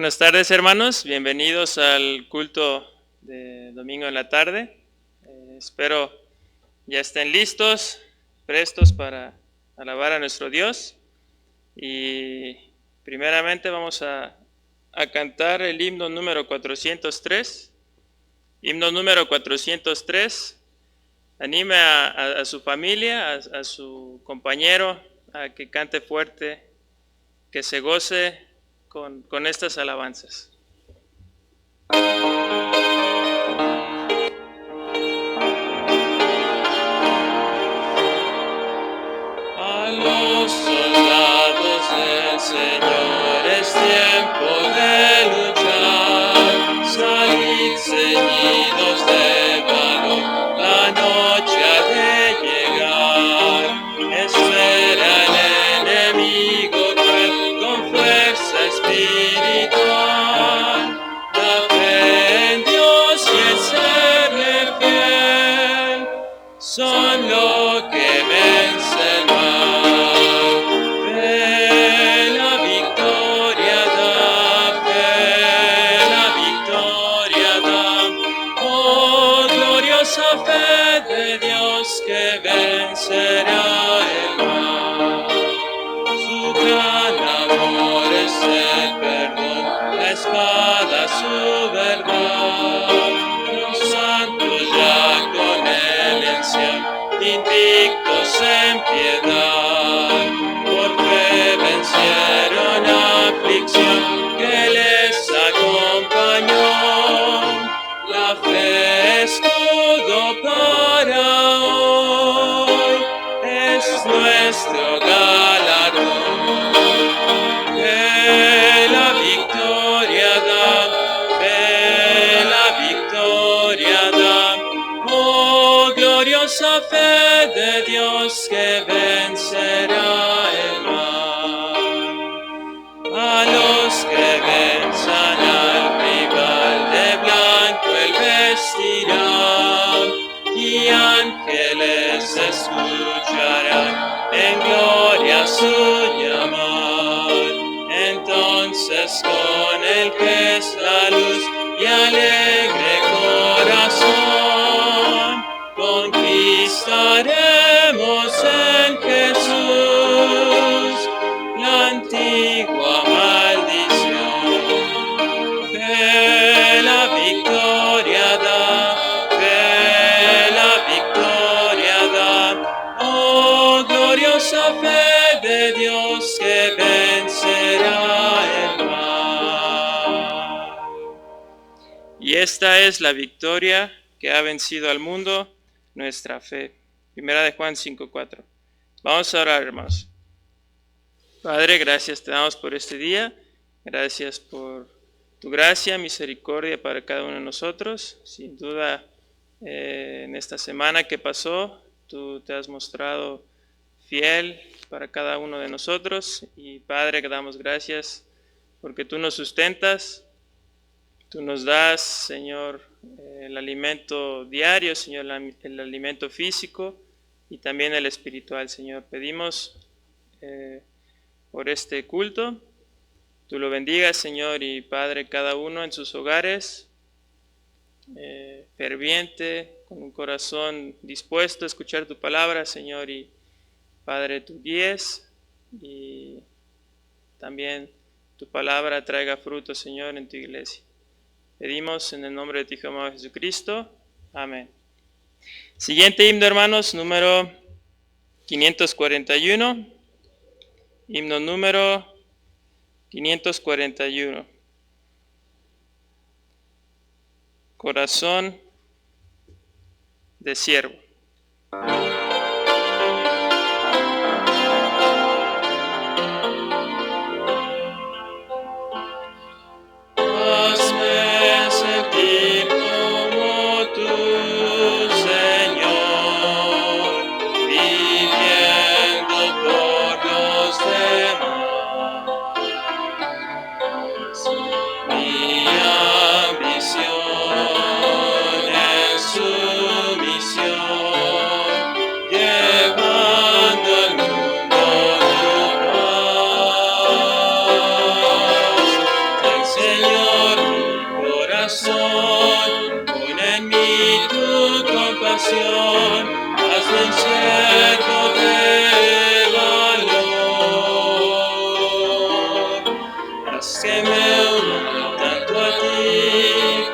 Buenas tardes, hermanos, bienvenidos al culto de domingo en la tarde. Espero ya estén listos, prestos para alabar a nuestro Dios. Y primeramente vamos a cantar el himno número 403. Himno número 403. Anime a su familia, a su compañero, a que cante fuerte, que se goce con estas alabanzas. A los soldados del Señor es tiempo de luchar, salid ceñidos de valor, la noche ha de llegar, espera el enemigo cruel con fuerza espiritual, la fe en Dios y el serle fiel son lo que vence el mal. Fe la victoria da, oh gloriosa fe de Dios que vencerá el mal. Su gran amor es el perdón, la espada su verdad. Los santos ya con el anciano, invictos en piedad, por fe vencieron aflicción que les acompañó. La fe escudo para hoy, es nuestro galardón. Fe la victoria da, oh gloriosa fe de Dios que vencerá el mal. A los que venzan al rival de blanco él vestirá, y ángeles escucharán en gloria su llamar. Entonces con el que es la luz y alegre corazón, conquistaremos en Jesús la antigua maldición. Fe la victoria da, oh gloriosa fe de Dios que vencerá el mal. Y esta es la victoria que ha vencido al mundo, nuestra fe. Primera de Juan 5:4. Vamos a orar, hermanos. Padre, gracias te damos por este día. Gracias por tu gracia, misericordia para cada uno de nosotros. Sin duda, en esta semana que pasó, tú te has mostrado fiel para cada uno de nosotros. Y Padre, que damos gracias porque tú nos sustentas. Tú nos das, Señor, el alimento diario, Señor, el alimento físico y también el espiritual, Señor. Pedimos por este culto, tú lo bendigas, Señor, y Padre, cada uno en sus hogares, ferviente, con un corazón dispuesto a escuchar tu palabra, Señor, y Padre, tú guíes y también tu palabra traiga fruto, Señor, en tu iglesia. Pedimos en el nombre de tu Hijo amado Jesucristo. Amén. Siguiente himno, hermanos, número 541. Himno número 541. Corazón de siervo. Hazme sentir como tú, Señor, viviendo por los demás. Mi ambición es su misión, hazme un siervo de valor. Haz que me una tanto a ti,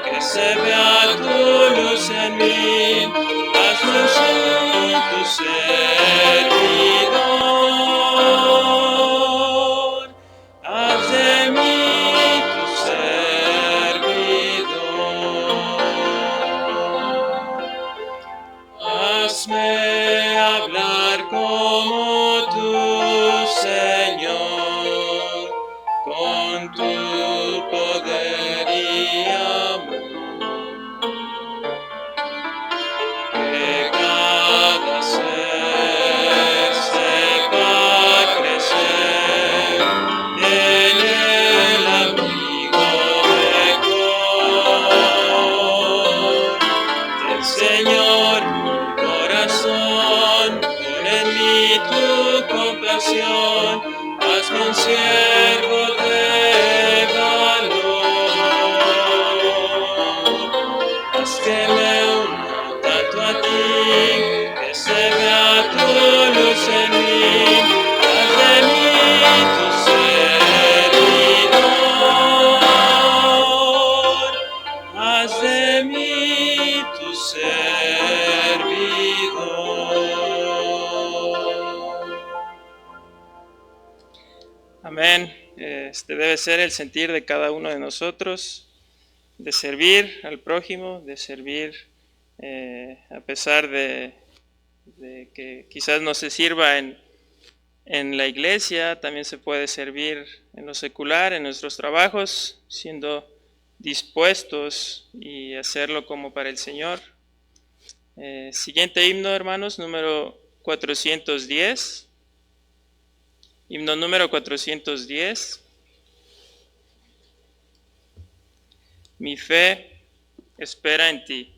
que se vea tu luz en mí. Hazme un santo servidor. Haz de mí tu servidor. Hazme hablar como tu Señor, con tu poder y amor. Que cada ser sepa crecer en el amigo mejor del Señor mi corazón. Pon en mí tu compasión, hazme un siervo de valor. Haz que me una tanto a ti, que se vea tu luz en mí. Haz de mí tu servidor. Haz de mí tu servidor. Amén. Este debe ser el sentir de cada uno de nosotros, de servir al prójimo, de servir a pesar de que quizás no se sirva en la iglesia, también se puede servir en lo secular, en nuestros trabajos, siendo dispuestos y hacerlo como para el Señor. Siguiente himno, hermanos, número 410. Himno número 410. Mi fe espera en ti.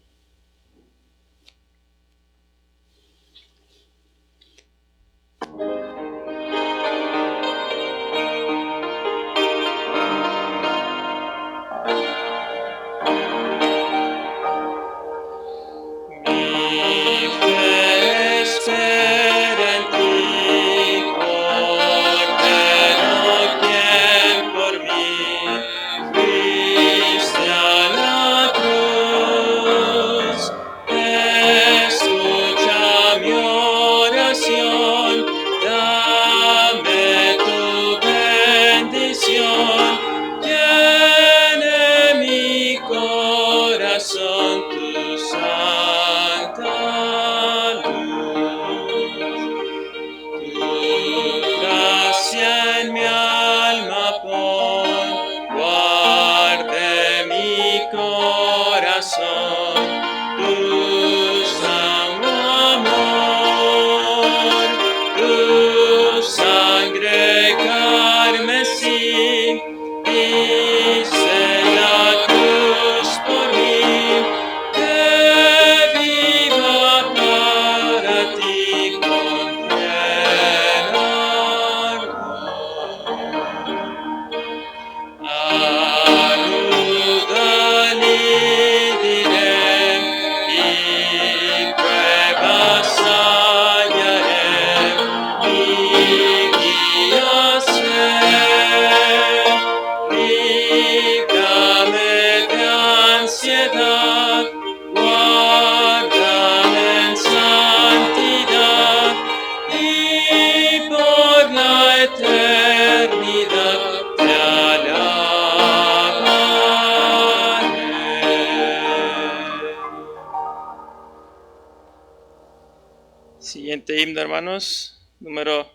Siguiente himno, hermanos, número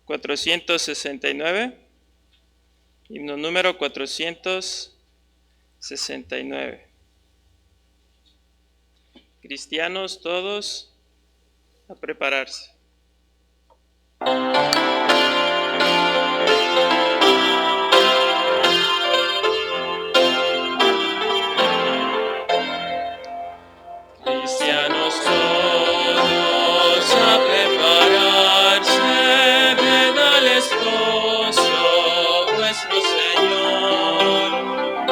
469. Himno número 469. Cristianos todos, a prepararse. Cristianos todos, a prepararse, ved al esposo, vuestro Señor.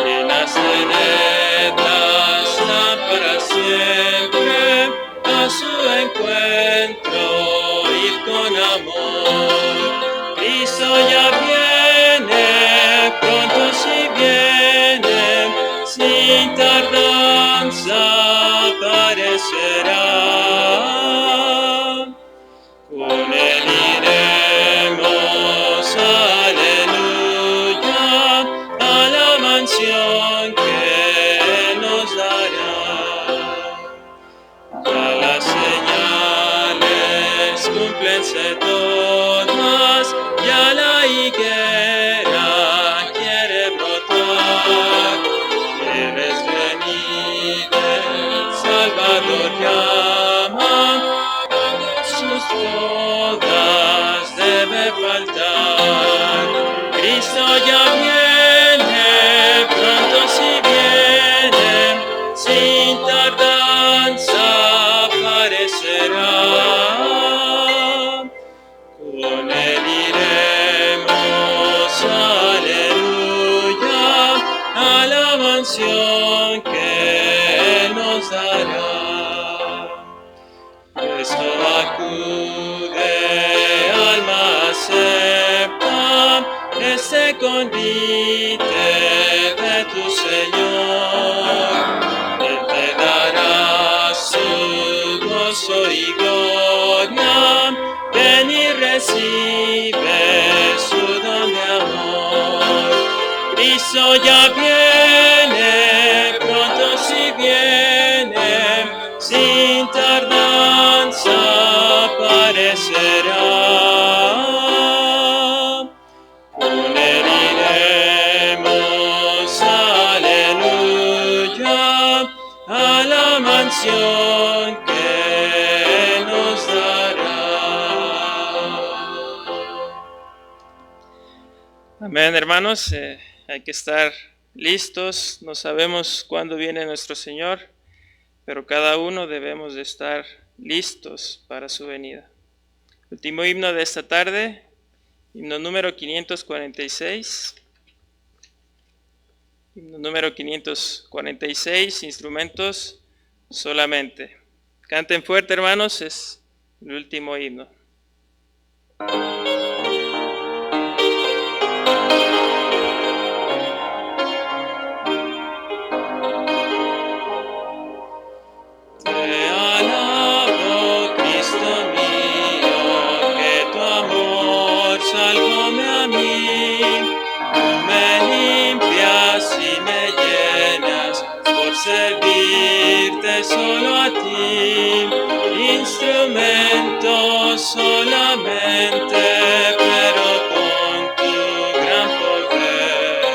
Llenas tened las lámparas siempre, a su encuentro encuentro, ir con amor. Cristo ya viene, pronto si viene, sin tardanza aparecerá. Con él iremos, aleluya, a la mansión que él nos dará. Ya las señales cúmplense todas, ya la higuera quiere brotar. Debes venir, el Salvador llama, sus bodas debe faltar. Cristo ya viene, pronto si viene, sin tardanza aparecerá. Con él iremos, aleluya, a la mansión que él nos dará. Cristo acude, alma acepta este convite de tu Señor. Él te dará su gozo y gloria. Ven y recibe su don de amor. Cristo ya viene, pronto si viene, sin tardanza aparecerá. Con él iremos, aleluya, a la mansión que él nos dará. Amén, hermanos. Hay que estar listos. No sabemos cuándo viene nuestro Señor, pero cada uno debemos de estar listos para su venida. Último himno de esta tarde, himno número 546. Himno número 546, instrumentos solamente. Canten fuerte, hermanos, es el último himno. Servirte solo a ti, instrumento solamente, pero con tu gran poder,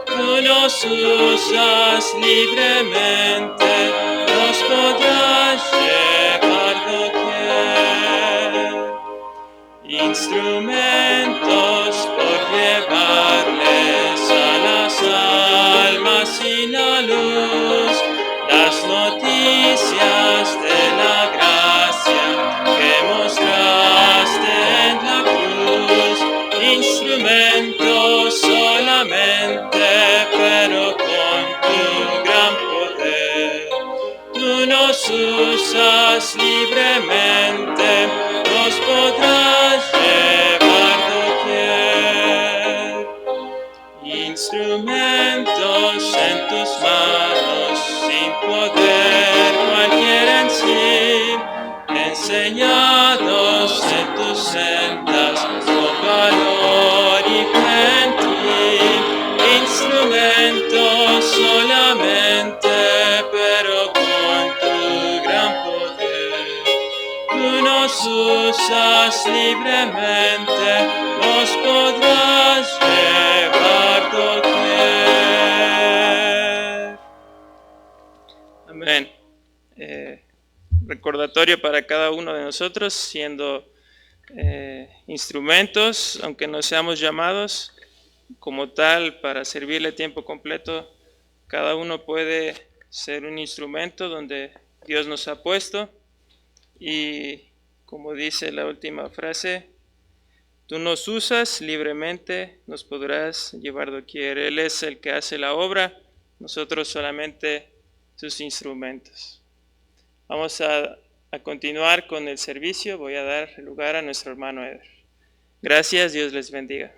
tú nos usas libremente, nos podrás llevar doquier. Instrumentos por llevarles a las almas y la luz, las noticias de la gracia que mostraste en la cruz. Instrumentos solamente, pero con tu gran poder, tú nos usas libremente, nos podrás llevar doquier. Instrumentos en tus manos, sin poder cualquiera en sí, enseñados en tus sendas, con valor y gentil. Instrumentos solamente, pero con tu gran poder, tú nos usas libremente, nos podrás llevar doquier. Amén. Recordatorio para cada uno de nosotros, siendo instrumentos, aunque no seamos llamados como tal para servirle tiempo completo, cada uno puede ser un instrumento donde Dios nos ha puesto. Y como dice la última frase, tú nos usas libremente, nos podrás llevar doquier. Él es el que hace la obra, nosotros solamente sus instrumentos. Vamos a a continuar con el servicio, voy a dar lugar a nuestro hermano Eder. Gracias, Dios les bendiga.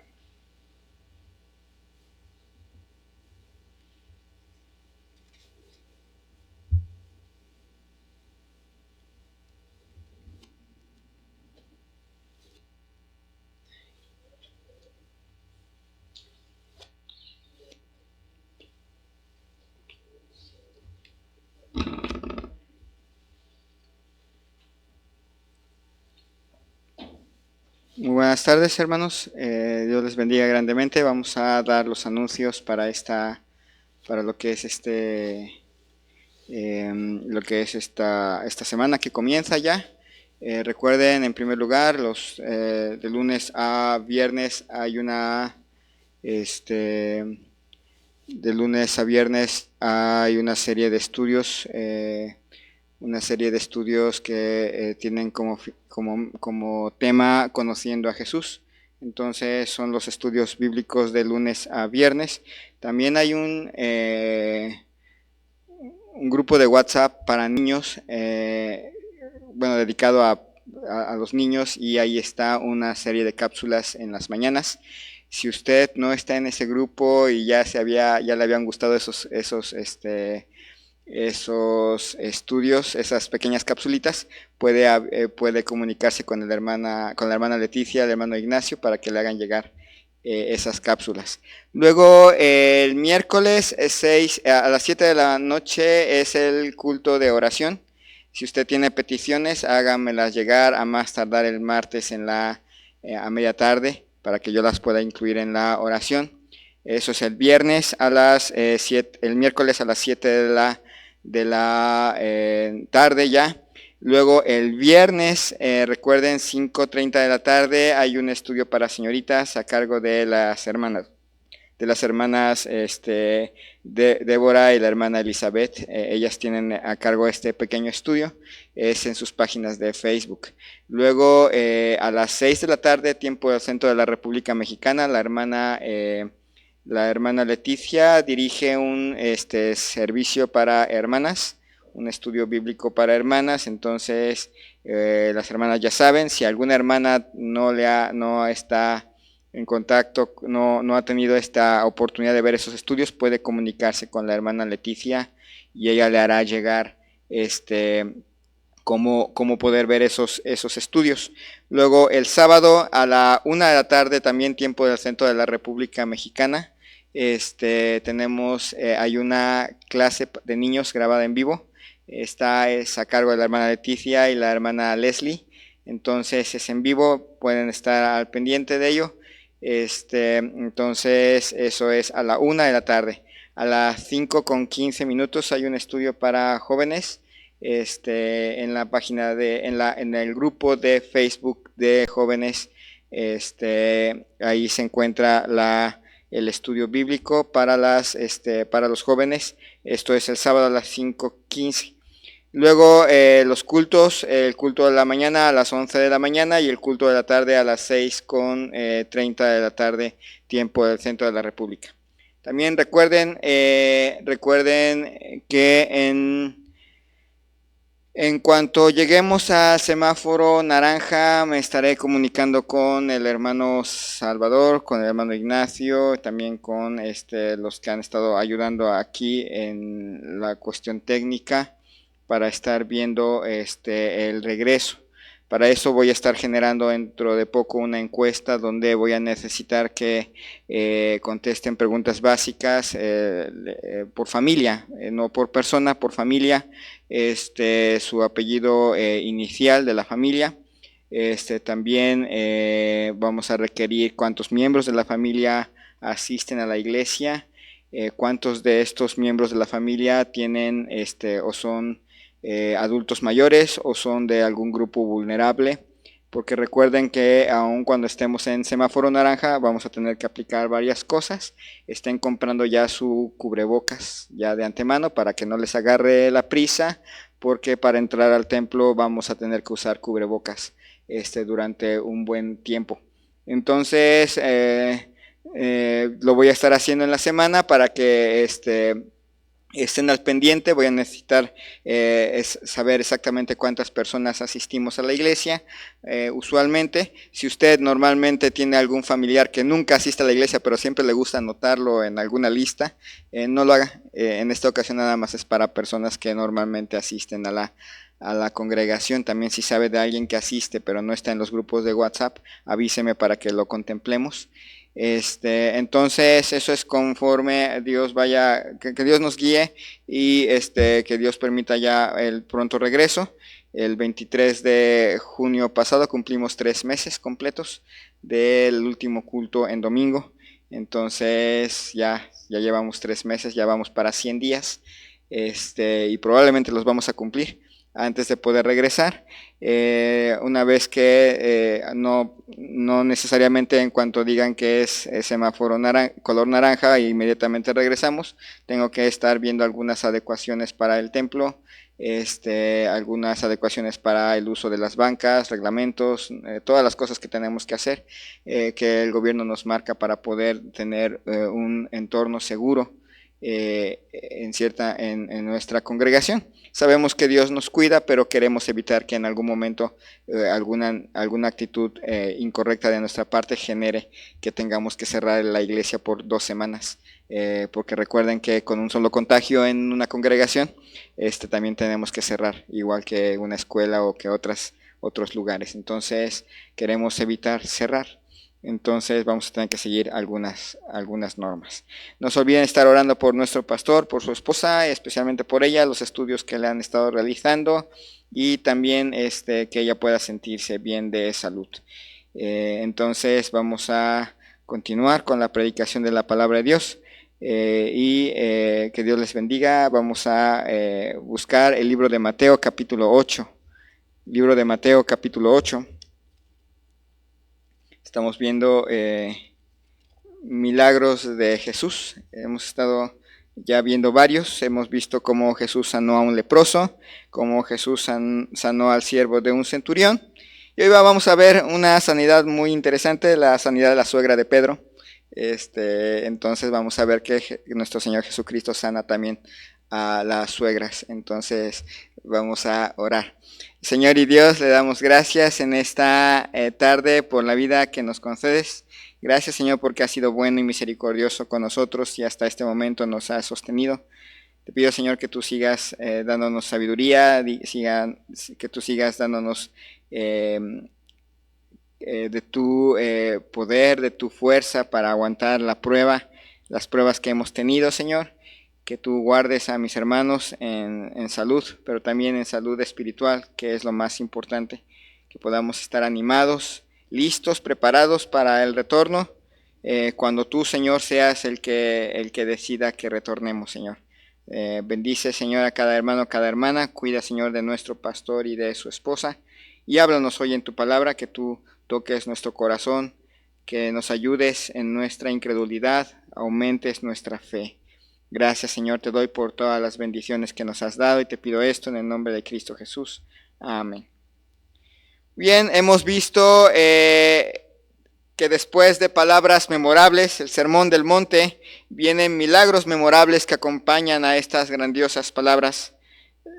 Muy buenas tardes, hermanos. Dios les bendiga grandemente. Vamos a dar los anuncios para lo que es esta semana que comienza ya. Recuerden, en primer lugar, de lunes a viernes de lunes a viernes hay una serie de estudios. Una serie de estudios que tienen como tema Conociendo a Jesús. Entonces son los estudios bíblicos de lunes a viernes. También hay un grupo de WhatsApp para niños, dedicado a los niños, y ahí está una serie de cápsulas en las mañanas. Si usted no está en ese grupo y ya le habían gustado esos estudios, esas pequeñas capsulitas, puede comunicarse con la hermana Leticia, el hermano Ignacio, para que le hagan llegar esas cápsulas. Luego el miércoles a las 7 de la noche es el culto de oración. Si usted tiene peticiones, háganmelas llegar a más tardar el martes a media tarde, para que yo las pueda incluir en la oración. Eso es el viernes el miércoles a las 7 de la tarde ya. Luego el viernes, recuerden, 5:30 de la tarde, hay un estudio para señoritas a cargo de las hermanas Débora y la hermana Elizabeth. Ellas tienen a cargo este pequeño estudio, es en sus páginas de Facebook. Luego a las 6 de la tarde, tiempo del centro de la República Mexicana, la hermana Leticia dirige un servicio para hermanas, un estudio bíblico para hermanas. Entonces las hermanas ya saben, si alguna hermana no está en contacto, no ha tenido esta oportunidad de ver esos estudios, puede comunicarse con la hermana Leticia y ella le hará llegar cómo poder ver esos estudios. Luego el sábado a la 1 de la tarde, también tiempo del centro de la República Mexicana, hay una clase de niños grabada en vivo. Esta es a cargo de la hermana Leticia y la hermana Leslie. Entonces es en vivo, pueden estar al pendiente de ello. Entonces eso es a la 1 de la tarde. A las 5:15 hay un estudio para jóvenes en la página en el grupo de Facebook de jóvenes. Ahí se encuentra el estudio bíblico para los jóvenes. Esto es el sábado a las 5:15. Luego los cultos, el culto de la mañana a las 11 de la mañana y el culto de la tarde a las 6:30 de la tarde, tiempo del centro de la República. También recuerden que en cuanto lleguemos a semáforo naranja, me estaré comunicando con el hermano Salvador, con el hermano Ignacio, también con los que han estado ayudando aquí en la cuestión técnica, para estar viendo el regreso. Para eso voy a estar generando dentro de poco una encuesta donde voy a necesitar que contesten preguntas básicas por familia, no por persona, por familia, su apellido inicial de la familia. También vamos a requerir cuántos miembros de la familia asisten a la iglesia, cuántos de estos miembros de la familia tienen o son adultos mayores o son de algún grupo vulnerable, porque recuerden que aun cuando estemos en semáforo naranja vamos a tener que aplicar varias cosas. Estén comprando ya su cubrebocas ya de antemano para que no les agarre la prisa, porque para entrar al templo vamos a tener que usar cubrebocas durante un buen tiempo. Entonces lo voy a estar haciendo en la semana para que estén al pendiente. Voy a necesitar saber exactamente cuántas personas asistimos a la iglesia. Usualmente, si usted normalmente tiene algún familiar que nunca asiste a la iglesia, pero siempre le gusta anotarlo en alguna lista, no lo haga. En esta ocasión nada más es para personas que normalmente asisten a la congregación. También si sabe de alguien que asiste pero no está en los grupos de WhatsApp, avíseme para que lo contemplemos. Entonces eso es conforme Dios vaya, que Dios nos guíe y que Dios permita ya el pronto regreso. El 23 de junio pasado cumplimos 3 meses completos del último culto en domingo. Entonces ya llevamos 3 meses, ya vamos para 100 días, y probablemente los vamos a cumplir antes de poder regresar. Una vez que no necesariamente en cuanto digan que es semáforo color naranja inmediatamente regresamos. Tengo que estar viendo algunas adecuaciones para el templo, algunas adecuaciones para el uso de las bancas, reglamentos, todas las cosas que tenemos que hacer, que el gobierno nos marca para poder tener un entorno seguro en nuestra congregación. Sabemos que Dios nos cuida, pero queremos evitar que en algún momento alguna actitud incorrecta de nuestra parte genere que tengamos que cerrar la iglesia por 2 semanas. Porque recuerden que con un solo contagio en una congregación, también tenemos que cerrar, igual que una escuela o que otros lugares. Entonces queremos evitar cerrar. Entonces vamos a tener que seguir algunas normas. No se olviden estar orando por nuestro pastor, por su esposa, especialmente por ella, los estudios que le han estado realizando, y también que ella pueda sentirse bien de salud. Entonces vamos a continuar con la predicación de la palabra de Dios, que Dios les bendiga. Vamos a buscar el libro de Mateo capítulo 8. Libro de Mateo capítulo 8. Estamos viendo milagros de Jesús. Hemos estado ya viendo varios. Hemos visto cómo Jesús sanó a un leproso, cómo Jesús sanó al siervo de un centurión. Y hoy vamos a ver una sanidad muy interesante, la sanidad de la suegra de Pedro. Entonces vamos a ver que nuestro Señor Jesucristo sana también a las suegras. Entonces vamos a orar. Señor y Dios, le damos gracias en esta tarde por la vida que nos concedes. Gracias, Señor, porque has sido bueno y misericordioso con nosotros y hasta este momento nos has sostenido. Te pido, Señor, que tú sigas dándonos sabiduría, que tú sigas dándonos de tu poder, de tu fuerza para aguantar las pruebas que hemos tenido, Señor. Que tú guardes a mis hermanos en salud, pero también en salud espiritual, que es lo más importante. Que podamos estar animados, listos, preparados para el retorno, cuando tú, Señor, seas el que decida que retornemos, Señor. Bendice, Señor, a cada hermano, a cada hermana. Cuida, Señor, de nuestro pastor y de su esposa. Y háblanos hoy en tu palabra, que tú toques nuestro corazón, que nos ayudes en nuestra incredulidad, aumentes nuestra fe. Gracias, Señor, te doy por todas las bendiciones que nos has dado y te pido esto en el nombre de Cristo Jesús. Amén. Bien, hemos visto que después de palabras memorables, el Sermón del Monte, vienen milagros memorables que acompañan a estas grandiosas palabras.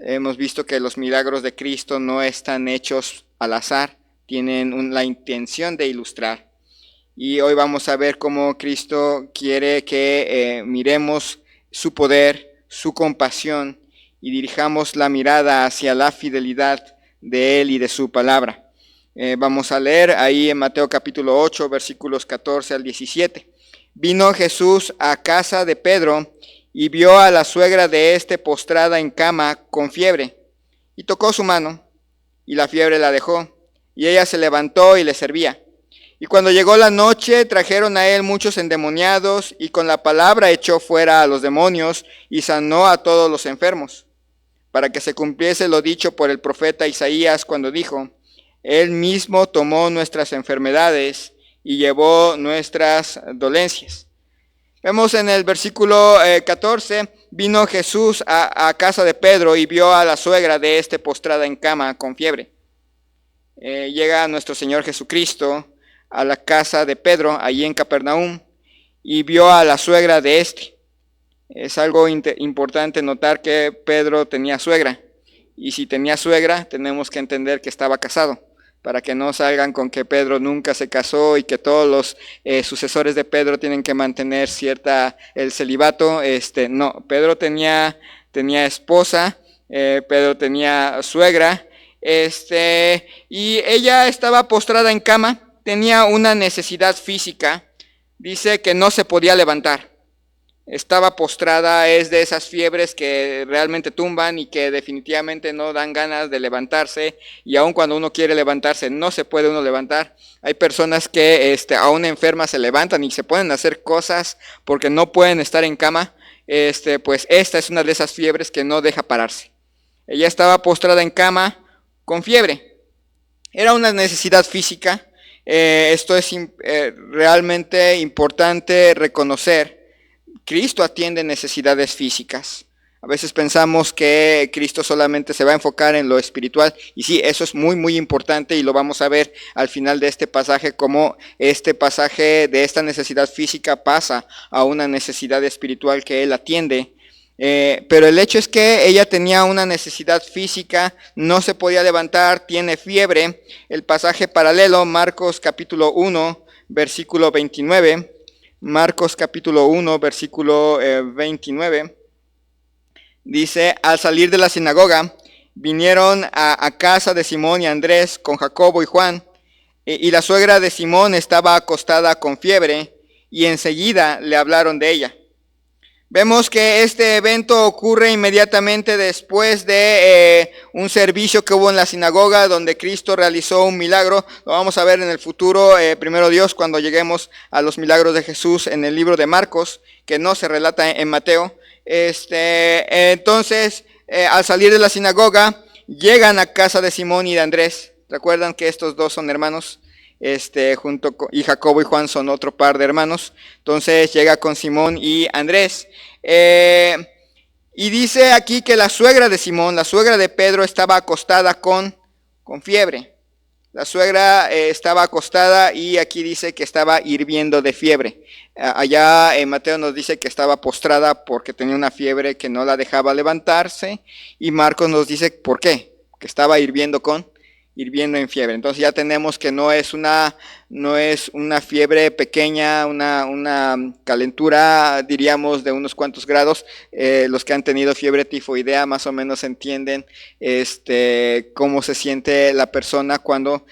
Hemos visto que los milagros de Cristo no están hechos al azar, tienen la intención de ilustrar. Y hoy vamos a ver cómo Cristo quiere que miremos su poder, su compasión, y dirijamos la mirada hacia la fidelidad de Él y de su palabra. Vamos a leer ahí en Mateo capítulo 8, versículos 14 al 17. Vino Jesús a casa de Pedro y vio a la suegra de éste postrada en cama con fiebre, y tocó su mano, y la fiebre la dejó, y ella se levantó y le servía. Y cuando llegó la noche, trajeron a él muchos endemoniados, y con la palabra echó fuera a los demonios, y sanó a todos los enfermos, para que se cumpliese lo dicho por el profeta Isaías, cuando dijo: Él mismo tomó nuestras enfermedades, y llevó nuestras dolencias. Vemos en el versículo 14, vino Jesús a casa de Pedro, y vio a la suegra de éste postrada en cama con fiebre. Llega nuestro Señor Jesucristo a la casa de Pedro, allí en Capernaum, y vio a la suegra de éste. Es algo importante notar que Pedro tenía suegra. Y si tenía suegra, tenemos que entender que estaba casado, para que no salgan con que Pedro nunca se casó y que todos los sucesores de Pedro tienen que mantener el celibato. No, Pedro tenía esposa, Pedro tenía suegra, y ella estaba postrada en cama, tenía una necesidad física, dice que no se podía levantar. Estaba postrada, es de esas fiebres que realmente tumban y que definitivamente no dan ganas de levantarse, y aun cuando uno quiere levantarse no se puede uno levantar. Hay personas que aún enfermas se levantan y se pueden hacer cosas porque no pueden estar en cama. Pues esta es una de esas fiebres que no deja pararse. Ella estaba postrada en cama con fiebre. Era una necesidad física. Esto es realmente importante reconocer. Cristo atiende necesidades físicas. A veces pensamos que Cristo solamente se va a enfocar en lo espiritual, y sí, eso es muy, muy importante, y lo vamos a ver al final de este pasaje, cómo este pasaje de esta necesidad física pasa a una necesidad espiritual que Él atiende. Pero el hecho es que ella tenía una necesidad física, no se podía levantar, tiene fiebre. El pasaje paralelo, Marcos capítulo 1, versículo 29. Marcos capítulo 1, versículo 29, dice: al salir de la sinagoga, vinieron a casa de Simón y Andrés con Jacobo y Juan, y la suegra de Simón estaba acostada con fiebre, y enseguida le hablaron de ella. Vemos que este evento ocurre inmediatamente después de un servicio que hubo en la sinagoga donde Cristo realizó un milagro. Lo vamos a ver en el futuro, primero Dios, cuando lleguemos a los milagros de Jesús en el libro de Marcos, que no se relata en Mateo. Entonces, al salir de la sinagoga, llegan a casa de Simón y de Andrés. ¿Recuerdan que estos dos son hermanos? Y Jacobo y Juan son otro par de hermanos. Entonces llega con Simón y Andrés. Y dice aquí que la suegra de Simón, la suegra de Pedro, estaba acostada con fiebre. La suegra estaba acostada, y aquí dice que estaba hirviendo de fiebre. Allá en Mateo nos dice que estaba postrada porque tenía una fiebre que no la dejaba levantarse, y Marcos nos dice por qué, que estaba hirviendo en fiebre. Entonces ya tenemos que no es una fiebre pequeña, una calentura, diríamos, de unos cuantos grados. Los que han tenido fiebre tifoidea más o menos entienden cómo se siente la persona cuando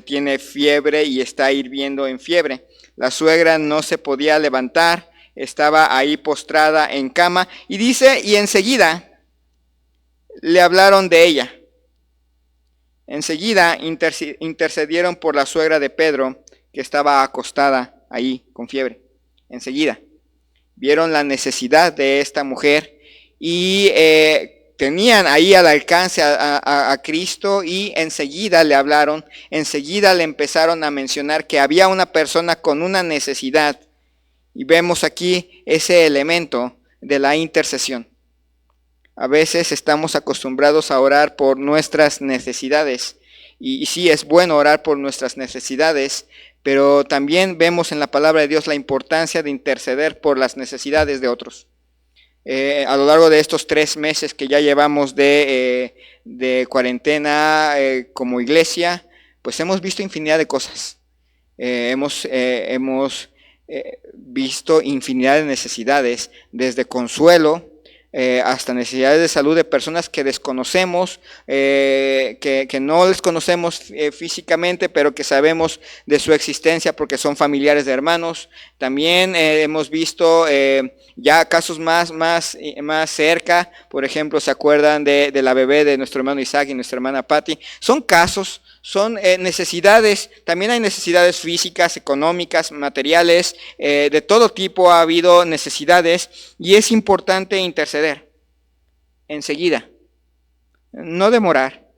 tiene fiebre y está hirviendo en fiebre. La suegra no se podía levantar, estaba ahí postrada en cama, y dice, y enseguida le hablaron de ella. Enseguida intercedieron por la suegra de Pedro, que estaba acostada ahí con fiebre. Enseguida vieron la necesidad de esta mujer, y tenían ahí al alcance a Cristo, y enseguida le hablaron, enseguida le empezaron a mencionar que había una persona con una necesidad. Y vemos aquí ese elemento de la intercesión. A veces estamos acostumbrados a orar por nuestras necesidades, y sí, es bueno orar por nuestras necesidades, pero también vemos en la palabra de Dios la importancia de interceder por las necesidades de otros. A lo largo de estos 3 meses que ya llevamos de cuarentena como iglesia, pues hemos visto infinidad de cosas. Hemos visto infinidad de necesidades, desde consuelo hasta necesidades de salud de personas que desconocemos, que no les conocemos físicamente, pero que sabemos de su existencia porque son familiares de hermanos. También hemos visto ya casos más cerca. Por ejemplo, ¿se acuerdan de la bebé de nuestro hermano Isaac y nuestra hermana Patty? Son casos, son necesidades. También hay necesidades físicas, económicas, materiales, de todo tipo ha habido necesidades, y es importante interceder enseguida, no demorar.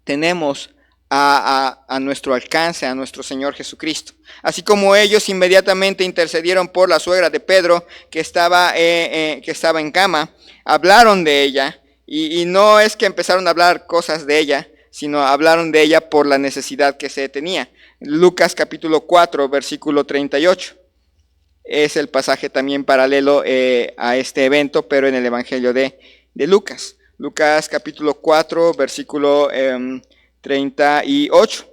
Tenemos a nuestro alcance a nuestro Señor Jesucristo. Así como ellos inmediatamente intercedieron por la suegra de Pedro, que estaba en cama, hablaron de ella, y no es que empezaron a hablar cosas de ella, sino hablaron de ella por la necesidad que se tenía. Lucas capítulo 4, versículo 38. Es el pasaje también paralelo a este evento, pero en el Evangelio de Lucas. Lucas capítulo 4, versículo 38.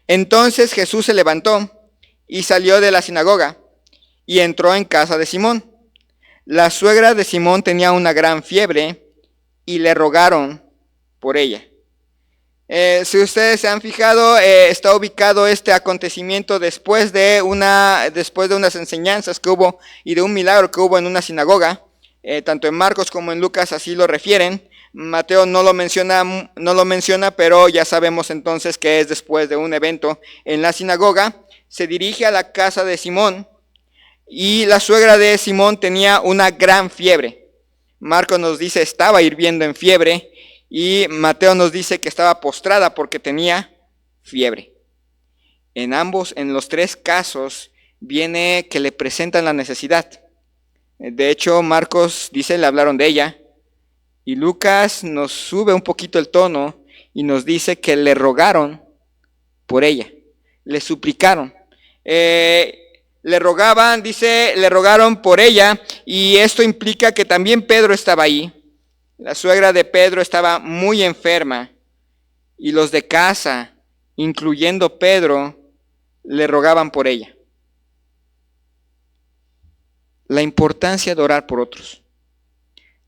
Entonces Jesús se levantó y salió de la sinagoga y entró en casa de Simón. La suegra de Simón tenía una gran fiebre y le rogaron por ella. Si ustedes se han fijado, está ubicado este acontecimiento después de unas enseñanzas que hubo y de un milagro que hubo en una sinagoga. Tanto en Marcos como en Lucas así lo refieren. Mateo no lo menciona, pero ya sabemos entonces que es después de un evento en la sinagoga. Se dirige a la casa de Simón y la suegra de Simón tenía una gran fiebre. Marcos nos dice estaba hirviendo en fiebre y Mateo nos dice que estaba postrada porque tenía fiebre. En los tres casos, viene que le presentan la necesidad. De hecho, Marcos dice, le hablaron de ella. Y Lucas nos sube un poquito el tono y nos dice que le rogaron por ella. Le suplicaron. Le rogaron por ella. Y esto implica que también Pedro estaba ahí. La suegra de Pedro estaba muy enferma. Y los de casa, incluyendo Pedro, le rogaban por ella. La importancia de orar por otros.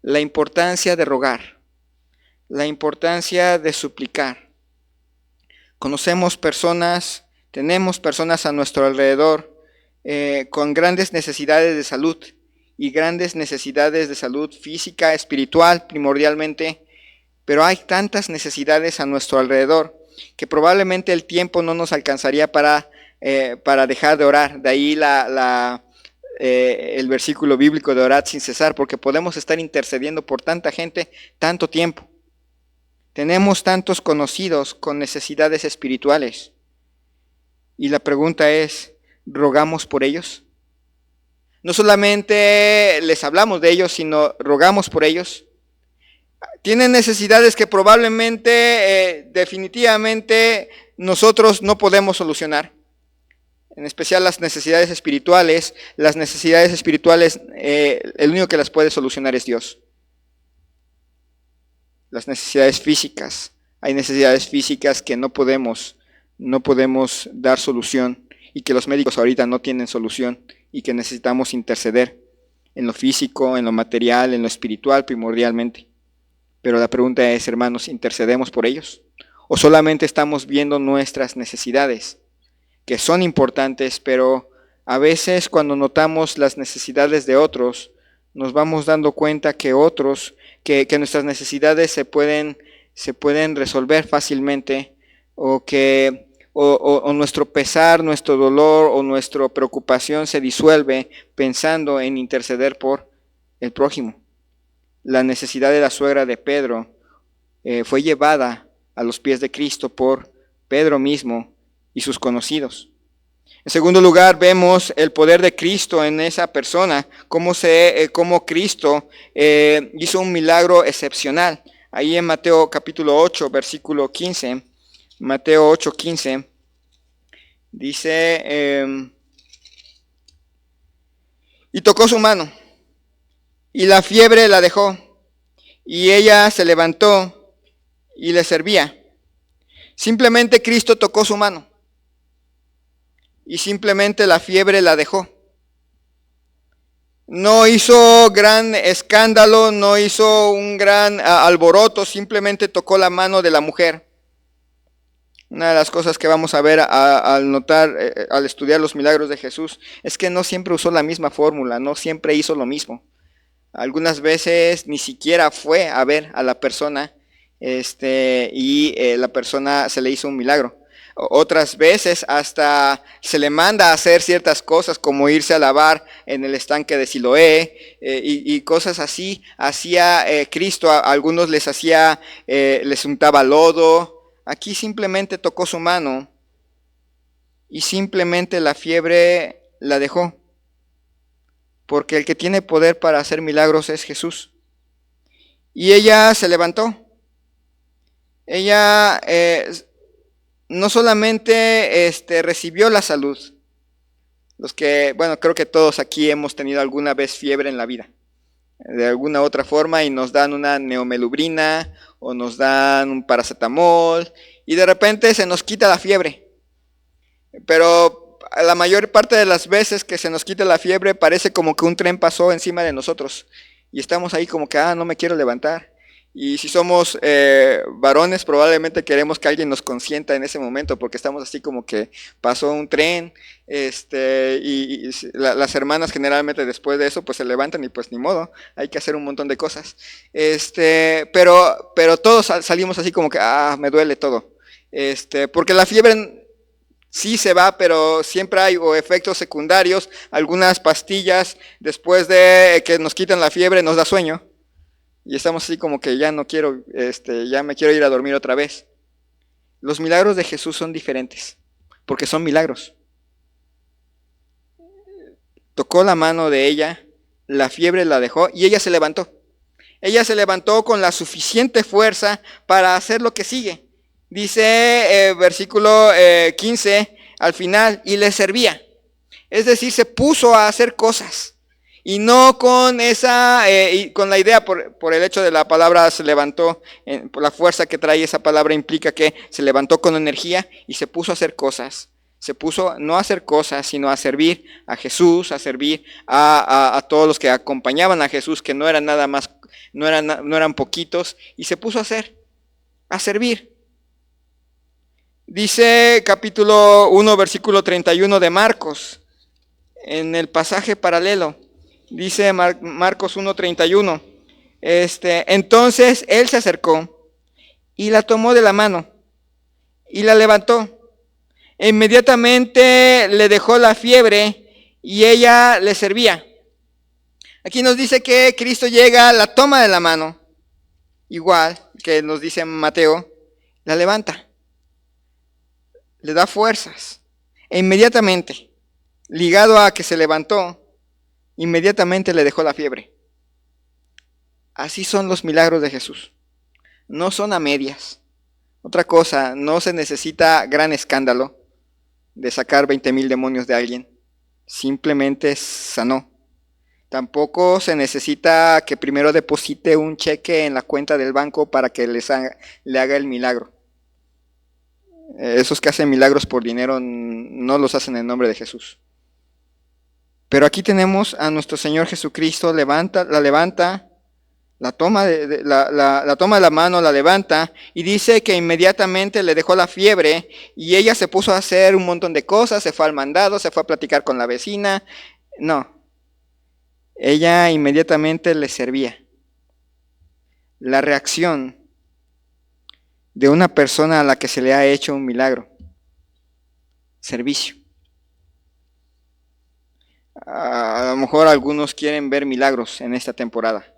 La importancia de rogar. La importancia de suplicar. Conocemos personas, tenemos personas a nuestro alrededor con grandes necesidades de salud y grandes necesidades de salud física, espiritual, primordialmente, pero hay tantas necesidades a nuestro alrededor que probablemente el tiempo no nos alcanzaría para dejar de orar. De ahí el versículo bíblico de orar sin cesar, porque podemos estar intercediendo por tanta gente tanto tiempo. Tenemos tantos conocidos con necesidades espirituales. Y la pregunta es, ¿rogamos por ellos? No solamente les hablamos de ellos, sino rogamos por ellos. Tienen necesidades que probablemente, definitivamente, nosotros no podemos solucionar. En especial las necesidades espirituales. Las necesidades espirituales, el único que las puede solucionar es Dios. Las necesidades físicas. Hay necesidades físicas que no podemos dar solución y que los médicos ahorita no tienen solución y que necesitamos interceder en lo físico, en lo material, en lo espiritual primordialmente. Pero la pregunta es, hermanos, ¿intercedemos por ellos? ¿O solamente estamos viendo nuestras necesidades, que son importantes, pero a veces cuando notamos las necesidades de otros, nos vamos dando cuenta que nuestras necesidades se pueden resolver fácilmente, o nuestro pesar, nuestro dolor o nuestra preocupación se disuelve pensando en interceder por el prójimo. La necesidad de la suegra de Pedro fue llevada a los pies de Cristo por Pedro mismo y sus conocidos. En segundo lugar, vemos el poder de Cristo en esa persona, cómo Cristo hizo un milagro excepcional. Ahí en Mateo capítulo 8, versículo 15, Mateo 8, 15, dice, y tocó su mano, y la fiebre la dejó, y ella se levantó y le servía. Simplemente Cristo tocó su mano, y simplemente la fiebre la dejó. No hizo gran escándalo, no hizo un gran alboroto, simplemente tocó la mano de la mujer. Una de las cosas que vamos a ver al notar, al estudiar los milagros de Jesús, es que no siempre usó la misma fórmula, no siempre hizo lo mismo. Algunas veces ni siquiera fue a ver a la persona y la persona se le hizo un milagro. Otras veces hasta se le manda a hacer ciertas cosas como irse a lavar en el estanque de Siloé y cosas así. Hacía Cristo, a algunos les untaba lodo. Aquí simplemente tocó su mano y simplemente la fiebre la dejó. Porque el que tiene poder para hacer milagros es Jesús. Y ella se levantó. Ella no solamente recibió la salud, Bueno, creo que todos aquí hemos tenido alguna vez fiebre en la vida, de alguna otra forma, y nos dan una neomelubrina o nos dan un paracetamol y de repente se nos quita la fiebre. Pero la mayor parte de las veces que se nos quita la fiebre parece como que un tren pasó encima de nosotros y estamos ahí como que, no me quiero levantar. Y si somos varones, probablemente queremos que alguien nos consienta en ese momento, porque estamos así como que pasó un tren, las hermanas generalmente después de eso pues se levantan y pues ni modo, hay que hacer un montón de cosas. Pero todos salimos así como que, me duele todo. Porque la fiebre sí se va, pero siempre hay efectos secundarios, algunas pastillas después de que nos quitan la fiebre nos da sueño. Y estamos así como que ya no quiero, ya me quiero ir a dormir otra vez. Los milagros de Jesús son diferentes, porque son milagros. Tocó la mano de ella, la fiebre la dejó y ella se levantó. Ella se levantó con la suficiente fuerza para hacer lo que sigue. Dice versículo 15 al final, y le servía. Es decir, se puso a hacer cosas. Y no con con la idea, por el hecho de la palabra se levantó, por la fuerza que trae esa palabra implica que se levantó con energía y se puso a hacer cosas. Se puso no a hacer cosas, sino a servir a Jesús, a servir a todos los que acompañaban a Jesús, que no eran nada más, no eran poquitos, y se puso a servir. Dice capítulo 1, versículo 31 de Marcos, en el pasaje paralelo. Dice Marcos 1:31. Entonces él se acercó y la tomó de la mano y la levantó. E inmediatamente le dejó la fiebre y ella le servía. Aquí nos dice que Cristo llega, la toma de la mano, igual que nos dice Mateo, la levanta, le da fuerzas. E inmediatamente, ligado a que se levantó, inmediatamente le dejó la fiebre. Así son los milagros de Jesús. No son a medias. Otra cosa, no se necesita gran escándalo de sacar 20,000 demonios de alguien. Simplemente sanó. Tampoco se necesita que primero deposite un cheque en la cuenta del banco para que le haga el milagro. Esos que hacen milagros por dinero no los hacen en nombre de Jesús. Pero aquí tenemos a nuestro Señor Jesucristo, la levanta, la toma de la mano, la levanta y dice que inmediatamente le dejó la fiebre y ella se puso a hacer un montón de cosas, se fue al mandado, se fue a platicar con la vecina. No, ella inmediatamente le servía. La reacción de una persona a la que se le ha hecho un milagro: servicio. A lo mejor algunos quieren ver milagros en esta temporada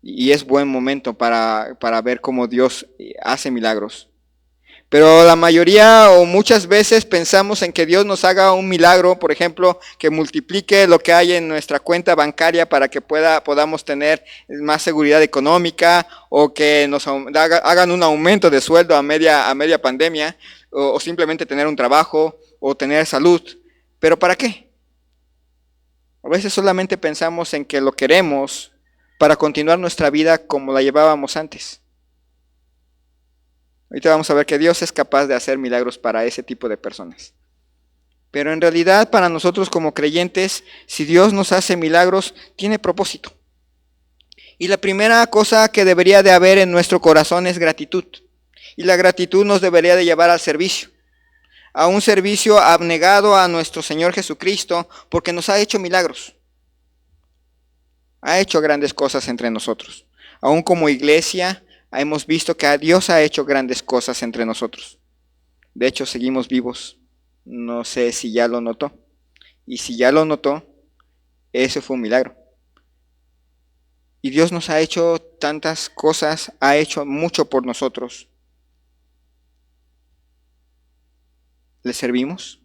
y es buen momento para ver cómo Dios hace milagros. Pero la mayoría o muchas veces pensamos en que Dios nos haga un milagro, por ejemplo, que multiplique lo que hay en nuestra cuenta bancaria para que podamos tener más seguridad económica, o que nos hagan un aumento de sueldo a media pandemia, o simplemente tener un trabajo o tener salud. ¿Pero para qué? A veces solamente pensamos en que lo queremos para continuar nuestra vida como la llevábamos antes. Ahorita vamos a ver que Dios es capaz de hacer milagros para ese tipo de personas. Pero en realidad para nosotros como creyentes, si Dios nos hace milagros, tiene propósito. Y la primera cosa que debería de haber en nuestro corazón es gratitud. Y la gratitud nos debería de llevar al servicio. A un servicio abnegado a nuestro Señor Jesucristo, porque nos ha hecho milagros. Ha hecho grandes cosas entre nosotros. Aún como iglesia, hemos visto que Dios ha hecho grandes cosas entre nosotros. De hecho, seguimos vivos. No sé si ya lo notó. Y si ya lo notó, ese fue un milagro. Y Dios nos ha hecho tantas cosas, ha hecho mucho por nosotros. ¿Le servimos?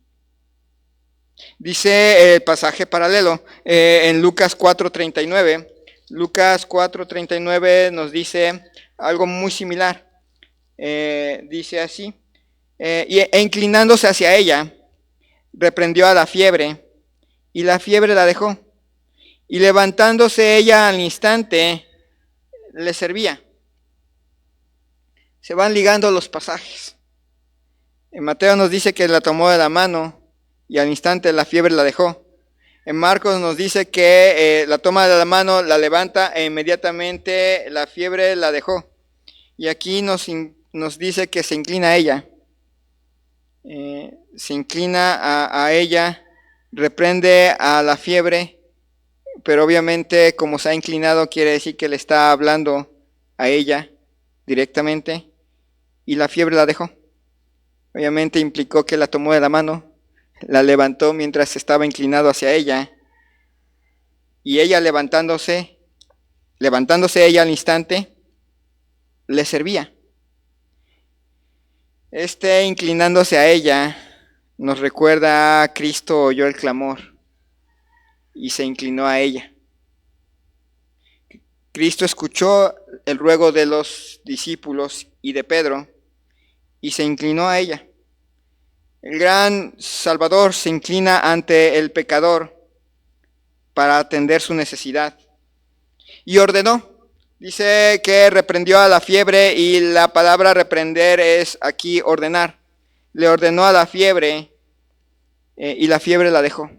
Dice el pasaje paralelo en Lucas 4:39. Lucas 4:39 nos dice algo muy similar. Dice así: e inclinándose hacia ella, reprendió a la fiebre, y la fiebre la dejó. Y levantándose ella al instante, le servía. Se van ligando los pasajes. En Mateo nos dice que la tomó de la mano y al instante la fiebre la dejó. En Marcos nos dice que la toma de la mano, la levanta e inmediatamente la fiebre la dejó. Y aquí nos dice que se inclina a ella. Se inclina a ella, reprende a la fiebre, pero obviamente como se ha inclinado quiere decir que le está hablando a ella directamente y la fiebre la dejó. Obviamente implicó que la tomó de la mano, la levantó mientras estaba inclinado hacia ella y ella levantándose ella al instante, le servía. Inclinándose a ella nos recuerda a Cristo oyó el clamor y se inclinó a ella. Cristo escuchó el ruego de los discípulos y de Pedro y se inclinó a ella. El gran Salvador se inclina ante el pecador para atender su necesidad y ordenó. Dice que reprendió a la fiebre y la palabra reprender es aquí ordenar. Le ordenó a la fiebre y la fiebre la dejó.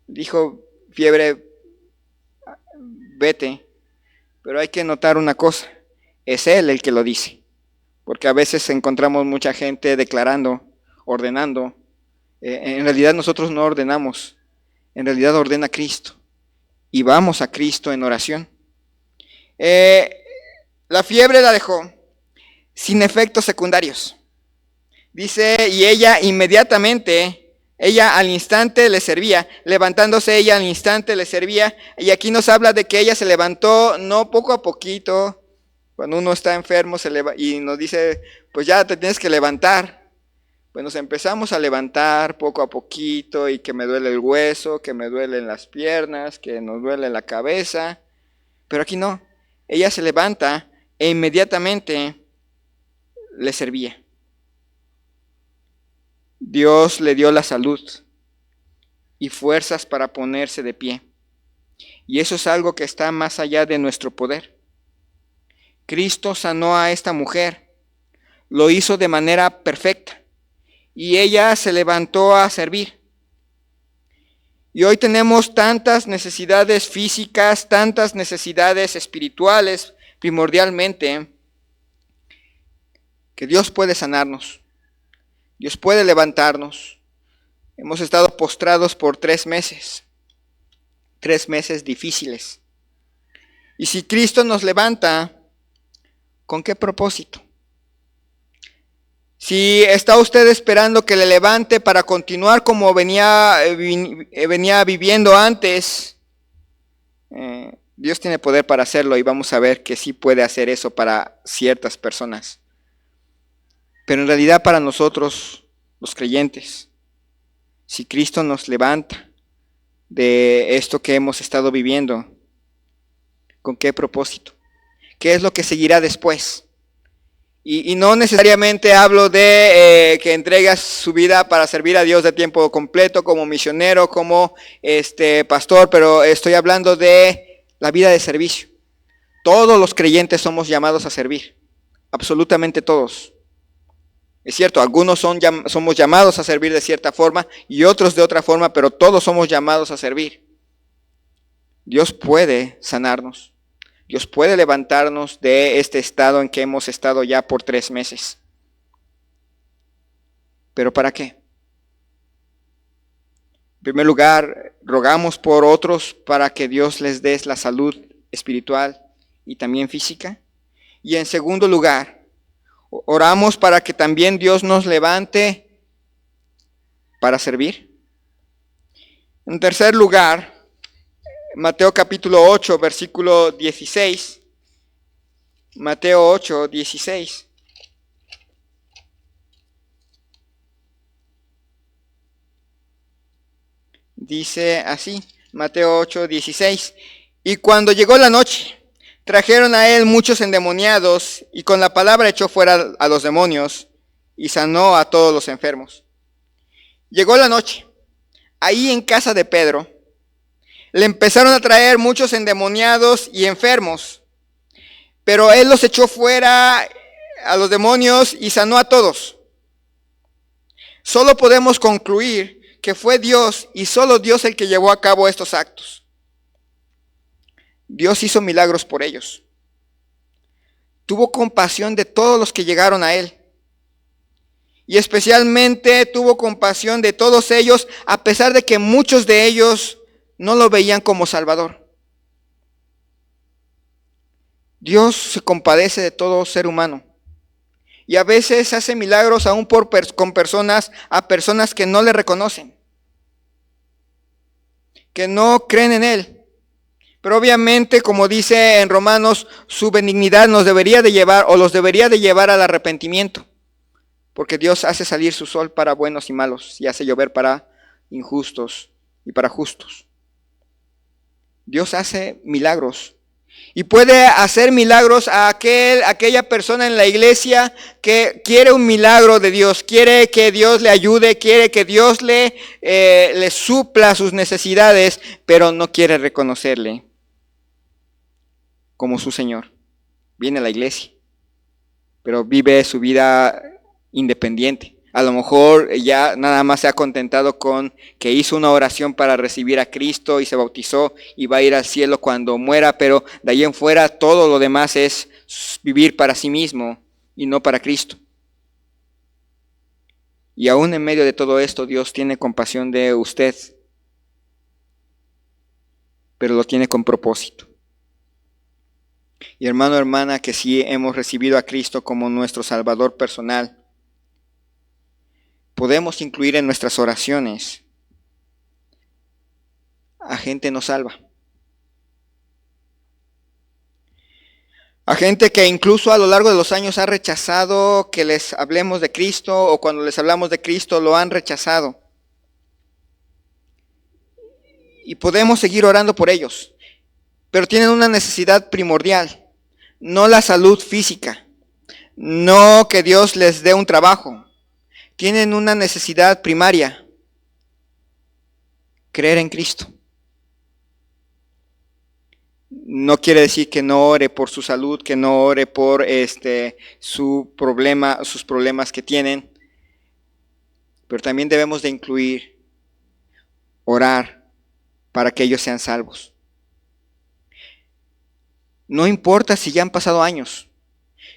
Dijo, fiebre, vete. Pero hay que notar una cosa, es Él el que lo dice. Porque a veces encontramos mucha gente declarando, ordenando. En realidad nosotros no ordenamos, en realidad ordena Cristo. Y vamos a Cristo en oración. La fiebre la dejó sin efectos secundarios. Dice, y ella inmediatamente, ella al instante le servía, levantándose ella al instante le servía. Y aquí nos habla de que ella se levantó no poco a poquito. Cuando uno está enfermo y nos dice, pues ya te tienes que levantar. Pues nos empezamos a levantar poco a poquito y que me duele el hueso, que me duelen las piernas, que nos duele la cabeza. Pero aquí no, ella se levanta e inmediatamente le servía. Dios le dio la salud y fuerzas para ponerse de pie. Y eso es algo que está más allá de nuestro poder. Cristo sanó a esta mujer, lo hizo de manera perfecta y ella se levantó a servir. Y hoy tenemos tantas necesidades físicas, tantas necesidades espirituales, primordialmente, que Dios puede sanarnos. Dios puede levantarnos. Hemos estado postrados por 3 meses. 3 meses difíciles. Y si Cristo nos levanta, ¿con qué propósito? Si está usted esperando que le levante para continuar como venía viviendo antes, Dios tiene poder para hacerlo y vamos a ver que sí puede hacer eso para ciertas personas. Pero en realidad para nosotros, los creyentes, si Cristo nos levanta de esto que hemos estado viviendo, ¿con qué propósito? ¿Qué es lo que seguirá después? Y no necesariamente hablo de que entregas su vida para servir a Dios de tiempo completo, como misionero, como pastor, pero estoy hablando de la vida de servicio. Todos los creyentes somos llamados a servir, absolutamente todos. Es cierto, algunos somos llamados a servir de cierta forma y otros de otra forma, pero todos somos llamados a servir. Dios puede sanarnos. Dios puede levantarnos de este estado en que hemos estado ya por 3 meses. ¿Pero para qué? En primer lugar, rogamos por otros para que Dios les dé la salud espiritual y también física. Y en segundo lugar, oramos para que también Dios nos levante para servir. En tercer lugar, Mateo capítulo 8, versículo 16. Mateo 8, 16. Dice así, Mateo 8, 16. Y cuando llegó la noche, trajeron a él muchos endemoniados y con la palabra echó fuera a los demonios y sanó a todos los enfermos. Llegó la noche, ahí en casa de Pedro, Le empezaron a traer muchos endemoniados y enfermos, pero él los echó fuera a los demonios y sanó a todos. Solo podemos concluir que fue Dios y solo Dios el que llevó a cabo estos actos. Dios hizo milagros por ellos. Tuvo compasión de todos los que llegaron a él. Y especialmente tuvo compasión de todos ellos, a pesar de que muchos de ellos no lo veían como Salvador. Dios se compadece de todo ser humano. Y a veces hace milagros aún con personas que no le reconocen, que no creen en él. Pero obviamente, como dice en Romanos, su benignidad nos debería de llevar, o los debería de llevar al arrepentimiento. Porque Dios hace salir su sol para buenos y malos, y hace llover para injustos y para justos. Dios hace milagros. Y puede hacer milagros a aquella persona en la iglesia que quiere un milagro de Dios, quiere que Dios le ayude, quiere que Dios le supla sus necesidades, pero no quiere reconocerle como su Señor. Viene a la iglesia, pero vive su vida independiente. A lo mejor ya nada más se ha contentado con que hizo una oración para recibir a Cristo y se bautizó y va a ir al cielo cuando muera, pero de ahí en fuera todo lo demás es vivir para sí mismo y no para Cristo. Y aún en medio de todo esto, Dios tiene compasión de usted, pero lo tiene con propósito. Y hermano, hermana, que sí hemos recibido a Cristo como nuestro Salvador personal, podemos incluir en nuestras oraciones a gente no salva. A gente que incluso a lo largo de los años ha rechazado que les hablemos de Cristo, o cuando les hablamos de Cristo lo han rechazado. Y podemos seguir orando por ellos, pero tienen una necesidad primordial, no la salud física, no que Dios les dé un trabajo. Tienen una necesidad primaria: creer en Cristo. No quiere decir que no ore por su salud, que no ore por sus problemas que tienen, pero también debemos de incluir orar para que ellos sean salvos. No importa si ya han pasado años.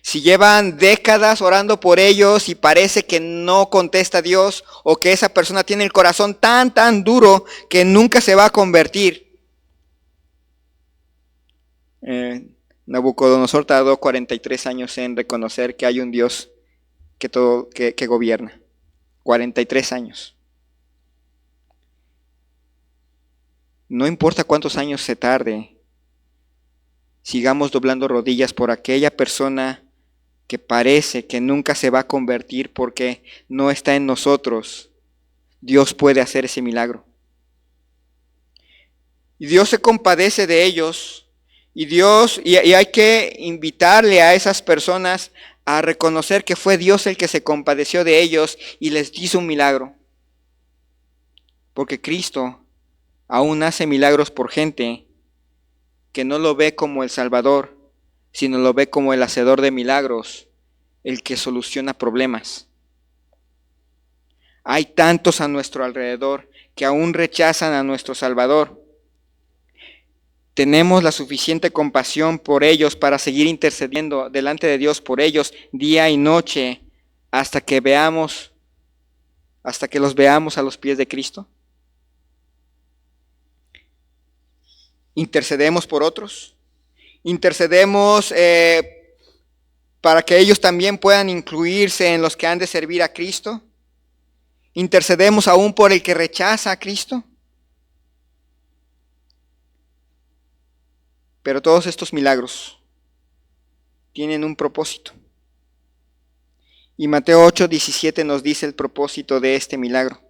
Si llevan décadas orando por ellos y parece que no contesta a Dios, o que esa persona tiene el corazón tan duro que nunca se va a convertir. Nabucodonosor tardó 43 años en reconocer que hay un Dios que gobierna. 43 años. No importa cuántos años se tarde, sigamos doblando rodillas por aquella persona que parece que nunca se va a convertir porque no está en nosotros. Dios puede hacer ese milagro. Y Dios se compadece de ellos. Y hay que invitarle a esas personas a reconocer que fue Dios el que se compadeció de ellos y les hizo un milagro. Porque Cristo aún hace milagros por gente que no lo ve como el Salvador, sino lo ve como el hacedor de milagros, el que soluciona problemas. Hay tantos a nuestro alrededor que aún rechazan a nuestro Salvador. Tenemos la suficiente compasión por ellos para seguir intercediendo delante de Dios por ellos día y noche hasta que los veamos a los pies de Cristo. Intercedemos por otros. Intercedemos para que ellos también puedan incluirse en los que han de servir a Cristo. Intercedemos aún por el que rechaza a Cristo. Pero todos estos milagros tienen un propósito. Y Mateo 8:17 nos dice el propósito de este milagro.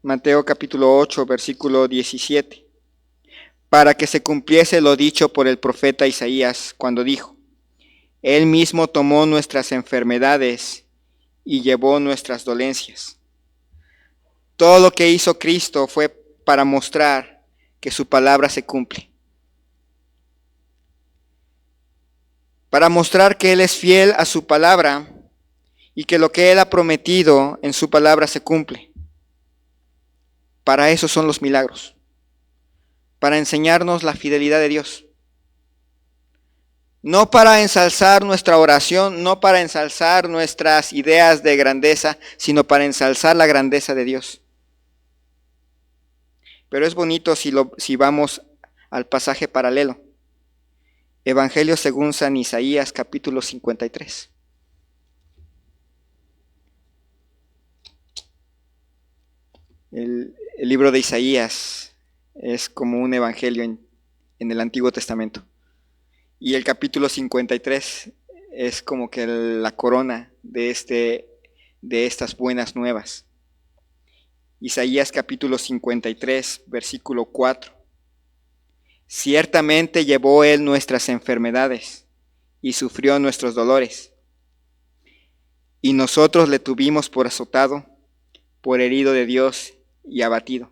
Mateo capítulo 8, versículo 17. Para que se cumpliese lo dicho por el profeta Isaías cuando dijo: Él mismo tomó nuestras enfermedades y llevó nuestras dolencias. Todo lo que hizo Cristo fue para mostrar que su palabra se cumple. Para mostrar que Él es fiel a su palabra y que lo que Él ha prometido en su palabra se cumple. Para eso son los milagros. Para enseñarnos la fidelidad de Dios. No para ensalzar nuestra oración, no para ensalzar nuestras ideas de grandeza, sino para ensalzar la grandeza de Dios. Pero es bonito si vamos al pasaje paralelo. Evangelio según San Isaías, capítulo 53. El libro de Isaías es como un evangelio en el Antiguo Testamento. Y el capítulo 53 es como que la corona de estas buenas nuevas. Isaías capítulo 53, versículo 4. Ciertamente llevó Él nuestras enfermedades y sufrió nuestros dolores. Y nosotros le tuvimos por azotado, por herido de Dios y abatido.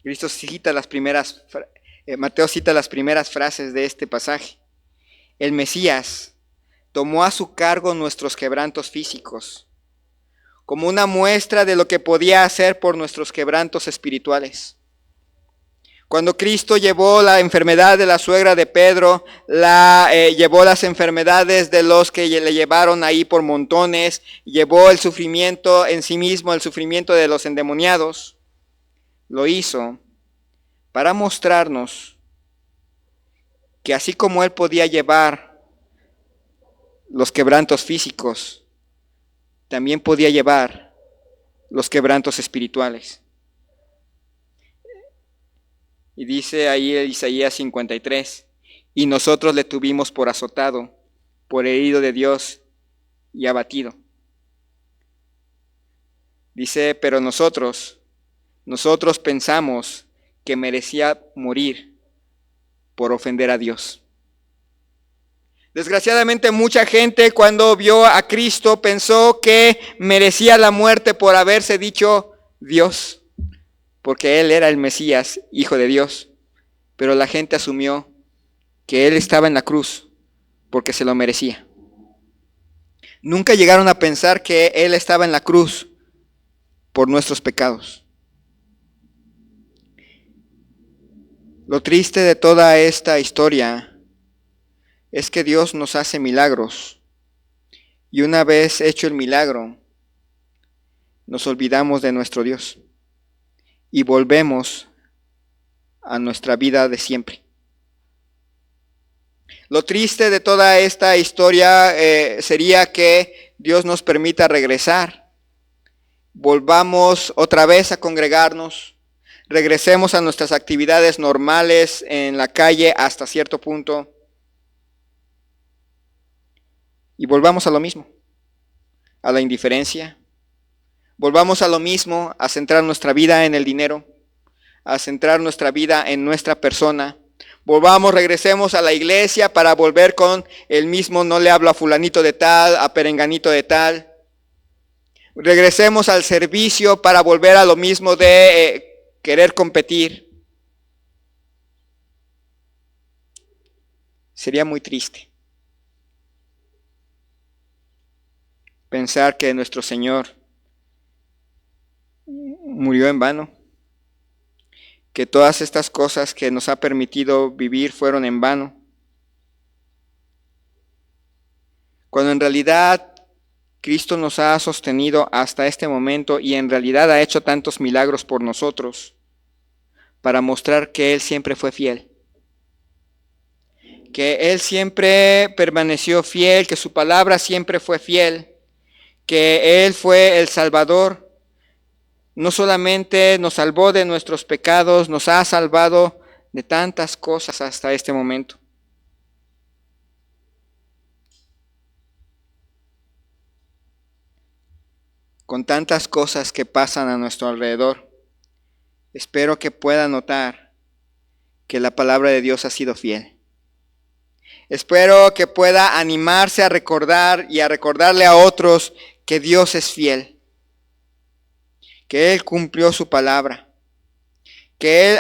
Mateo cita las primeras frases de este pasaje. El Mesías tomó a su cargo nuestros quebrantos físicos, como una muestra de lo que podía hacer por nuestros quebrantos espirituales. Cuando Cristo llevó la enfermedad de la suegra de Pedro, llevó las enfermedades de los que le llevaron ahí por montones, llevó el sufrimiento en sí mismo, el sufrimiento de los endemoniados, lo hizo para mostrarnos que así como Él podía llevar los quebrantos físicos, también podía llevar los quebrantos espirituales. Y dice ahí en Isaías 53, y nosotros le tuvimos por azotado, por herido de Dios y abatido. Dice, pero nosotros pensamos que merecía morir por ofender a Dios. Desgraciadamente mucha gente cuando vio a Cristo pensó que merecía la muerte por haberse dicho Dios, porque Él era el Mesías, Hijo de Dios. Pero la gente asumió que Él estaba en la cruz porque se lo merecía. Nunca llegaron a pensar que Él estaba en la cruz por nuestros pecados. Lo triste de toda esta historia es que Dios nos hace milagros y una vez hecho el milagro, nos olvidamos de nuestro Dios y volvemos a nuestra vida de siempre. Lo triste de toda esta historia sería que Dios nos permita regresar, volvamos otra vez a congregarnos, regresemos a nuestras actividades normales en la calle hasta cierto punto y volvamos a lo mismo, a la indiferencia, volvamos a lo mismo, a centrar nuestra vida en el dinero, a centrar nuestra vida en nuestra persona. Regresemos a la iglesia para volver con el mismo, no le hablo a fulanito de tal, a perenganito de tal. Regresemos al servicio para volver a lo mismo de querer competir. Sería muy triste pensar que nuestro Señor murió en vano, que todas estas cosas que nos ha permitido vivir fueron en vano, cuando en realidad Cristo nos ha sostenido hasta este momento y en realidad ha hecho tantos milagros por nosotros para mostrar que Él siempre fue fiel, que Él siempre permaneció fiel, que su palabra siempre fue fiel, que Él fue el Salvador. No solamente nos salvó de nuestros pecados, nos ha salvado de tantas cosas hasta este momento. Con tantas cosas que pasan a nuestro alrededor, espero que pueda notar que la palabra de Dios ha sido fiel. Espero que pueda animarse a recordar y a recordarle a otros que Dios es fiel, que Él cumplió su palabra, que Él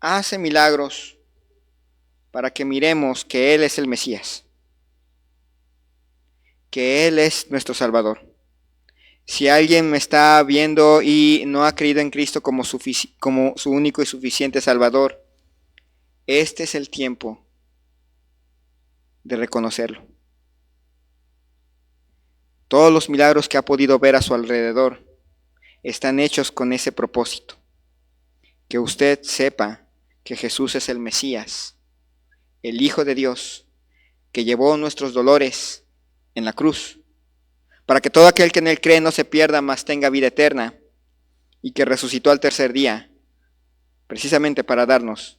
hace milagros para que miremos que Él es el Mesías, que Él es nuestro Salvador. Si alguien me está viendo y no ha creído en Cristo como su único y suficiente Salvador, este es el tiempo de reconocerlo. Todos los milagros que ha podido ver a su alrededor están hechos con ese propósito. Que usted sepa que Jesús es el Mesías, el Hijo de Dios, que llevó nuestros dolores en la cruz, para que todo aquel que en Él cree no se pierda, mas tenga vida eterna, y que resucitó al tercer día, precisamente para darnos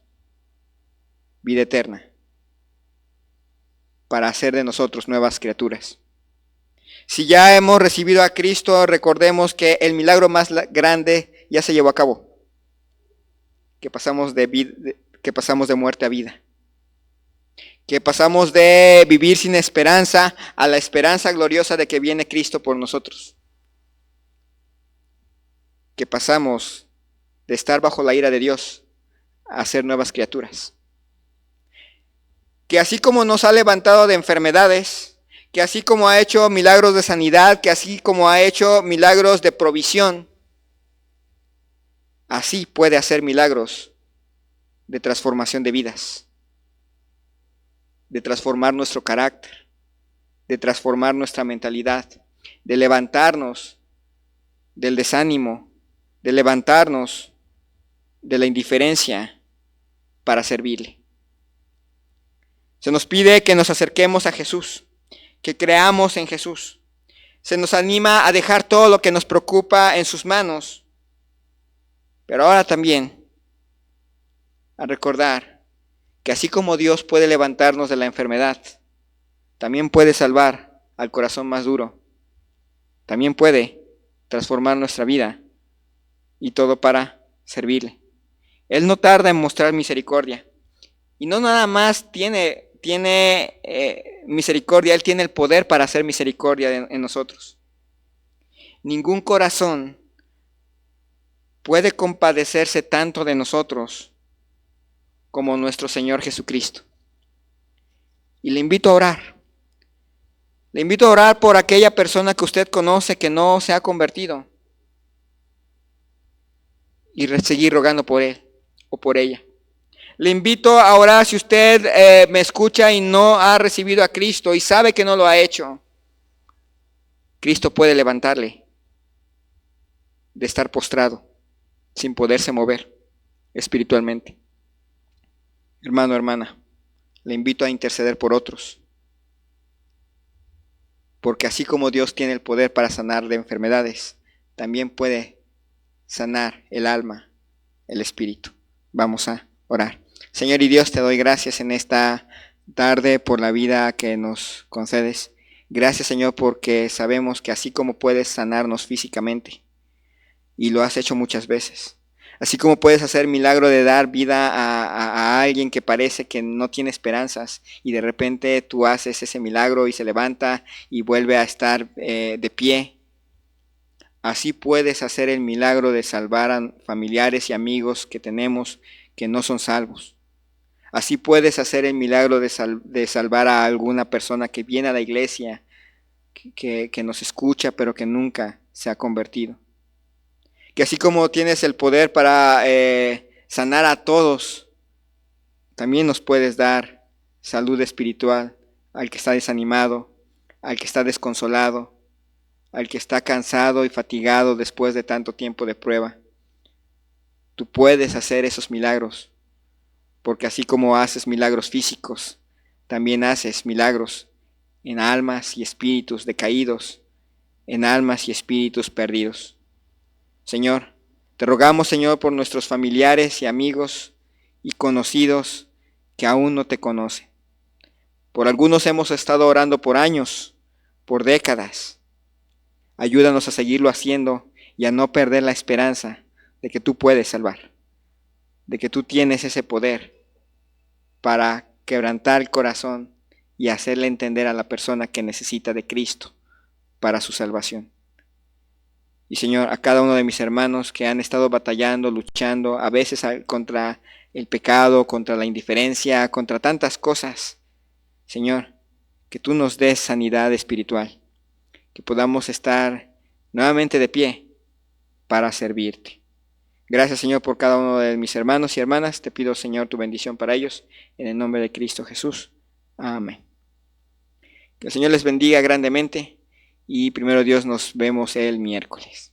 vida eterna, para hacer de nosotros nuevas criaturas. Si ya hemos recibido a Cristo, recordemos que el milagro más grande ya se llevó a cabo, que pasamos de muerte a vida, que pasamos de vivir sin esperanza a la esperanza gloriosa de que viene Cristo por nosotros, que pasamos de estar bajo la ira de Dios a ser nuevas criaturas, que así como nos ha levantado de enfermedades, que así como ha hecho milagros de sanidad, que así como ha hecho milagros de provisión, así puede hacer milagros de transformación de vidas, de transformar nuestro carácter, de transformar nuestra mentalidad, de levantarnos del desánimo, de levantarnos de la indiferencia para servirle. Se nos pide que nos acerquemos a Jesús, que creamos en Jesús. Se nos anima a dejar todo lo que nos preocupa en sus manos, pero ahora también a recordar que así como Dios puede levantarnos de la enfermedad, también puede salvar al corazón más duro, también puede transformar nuestra vida, y todo para servirle. Él no tarda en mostrar misericordia, y no nada más tiene misericordia, Él tiene el poder para hacer misericordia en nosotros. Ningún corazón puede compadecerse tanto de nosotros como nuestro Señor Jesucristo. Y le invito a orar. Le invito a orar por aquella persona que usted conoce que no se ha convertido, y seguir rogando por él o por ella. Le invito a orar si usted me escucha y no ha recibido a Cristo y sabe que no lo ha hecho. Cristo puede levantarle de estar postrado, sin poderse mover espiritualmente. Hermano, hermana, le invito a interceder por otros, porque así como Dios tiene el poder para sanar de enfermedades, también puede sanar el alma, el espíritu. Vamos a orar. Señor y Dios, te doy gracias en esta tarde por la vida que nos concedes. Gracias, Señor, porque sabemos que así como puedes sanarnos físicamente, y lo has hecho muchas veces, así como puedes hacer milagro de dar vida a alguien que parece que no tiene esperanzas, y de repente tú haces ese milagro y se levanta y vuelve a estar de pie, así puedes hacer el milagro de salvar a familiares y amigos que tenemos que no son salvos. Así puedes hacer el milagro de salvar a alguna persona que viene a la iglesia, que nos escucha, pero que nunca se ha convertido. Que así como tienes el poder para sanar a todos, también nos puedes dar salud espiritual al que está desanimado, al que está desconsolado, al que está cansado y fatigado después de tanto tiempo de prueba. Tú puedes hacer esos milagros, porque así como haces milagros físicos, también haces milagros en almas y espíritus decaídos, en almas y espíritus perdidos. Señor, te rogamos, Señor, por nuestros familiares y amigos y conocidos que aún no te conocen. Por algunos hemos estado orando por años, por décadas. Ayúdanos a seguirlo haciendo y a no perder la esperanza de que tú puedes salvar, de que tú tienes ese poder para quebrantar el corazón y hacerle entender a la persona que necesita de Cristo para su salvación. Y Señor, a cada uno de mis hermanos que han estado batallando, luchando, a veces contra el pecado, contra la indiferencia, contra tantas cosas. Señor, que tú nos des sanidad espiritual, que podamos estar nuevamente de pie para servirte. Gracias, Señor, por cada uno de mis hermanos y hermanas. Te pido, Señor, tu bendición para ellos, en el nombre de Cristo Jesús. Amén. Que el Señor les bendiga grandemente y primero Dios nos vemos el miércoles.